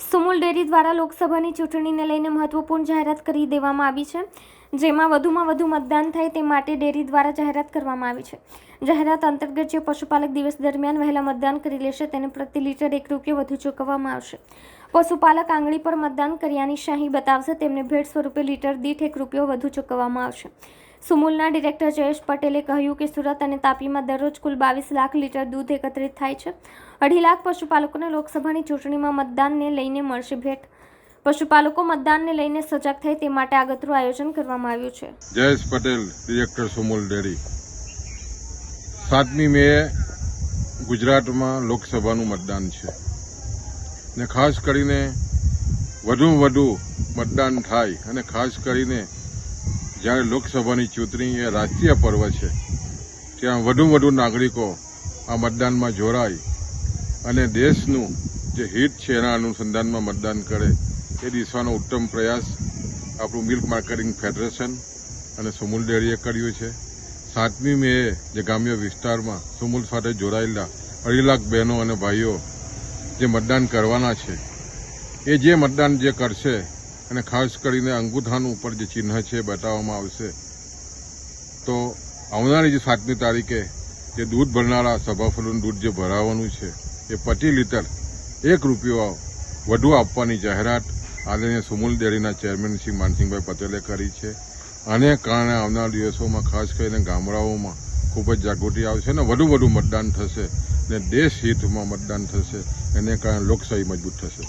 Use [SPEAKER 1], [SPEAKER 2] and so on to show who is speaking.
[SPEAKER 1] Sumul dairy દ્વારા લોકસભાની ચૂંટણીને લઈને મહત્વપૂર્ણ જાહેરાત કરી દેવામાં આવી છે, જેમાં વધુમાં વધુ મતદાન થાય તે માટે ડેરી દ્વારા જાહેરાત કરવામાં આવી છે. જાહેરાત અંતર્ગત જે પશુપાલક દિવસ દરમિયાન વહેલા મતદાન કરી લેશે તેને પ્રતિ લીટર ₹1 વધુ ચૂકવવામાં આવશે. પશુપાલક આંગળી પર મતદાન કર્યાની શાહી બતાવશે તેમને ભેટ સ્વરૂપે લીટર દીઠ ₹1 વધુ ચૂકવવામાં આવશે. સુમુલના ડિરેક્ટર જયેશ પટેલે કહ્યું કે સુરત અને તાપીમાં દરરોજ કુલ 22 લાખ લીટર દૂધ એકત્રિત થાય છે. 2.5 લાખ પશુપાલકોને લોકસભાની ચૂંટણીમાં મતદાનને લઈને મળશે ભેટ. પશુપાલકો મતદાનને લઈને સજાગ થાય તે માટે આગતરું આયોજન કરવામાં આવ્યું છે.
[SPEAKER 2] Jayesh Patel, director Sumul dairy. 7મી મે ગુજરાતમાં લોકસભાનું મતદાન છે ને ખાસ કરીને વધુમાં વધુ મતદાન થાય અને ખાસ કરીને જ્યારે લોકસભાની ચૂંટણી એ રાષ્ટ્રીય પર્વ છે ત્યાં વધુમાં વધુ નાગરિકો આ મતદાનમાં જોડાય અને દેશનું જે હિત છે એના અનુસંધાનમાં મતદાન કરે એ દિશાનો ઉત્તમ પ્રયાસ આપણું મિલ્ક માર્કેટિંગ ફેડરેશન અને સુમુલ ડેરીએ કર્યું છે. 7મી મે જે ગ્રામ્ય વિસ્તારમાં સુમુલ સાથે જોડાયેલા 2.5 લાખ બહેનો અને ભાઈઓ જે મતદાન કરવાના છે એ જે મતદાન જે કરશે અને ખાસ કરીને અંગૂઠાનું ઉપર જે ચિહ્ન છે બતાવવામાં આવશે તો આવનારી જે 7મી તારીખે જે દૂધ ભરનારા સભાસદોનું દૂધ જે ભરાવાનું છે એ પ્રતિ લીટર ₹1 વધુ આપવાની જાહેરાત આદરણીય સુમુલ ડેરીના ચેરમેન શ્રી માનસિંહભાઈ પટેલે કરી છે. આને કારણે આવનાર દિવસોમાં ખાસ કરીને ગામડાઓમાં ખૂબ જ જાગૃતિ આવશે અને વધુ મતદાન થશે ને દેશ હિતમાં મતદાન થશે. એને કારણે લોકશાહી મજબૂત થશે.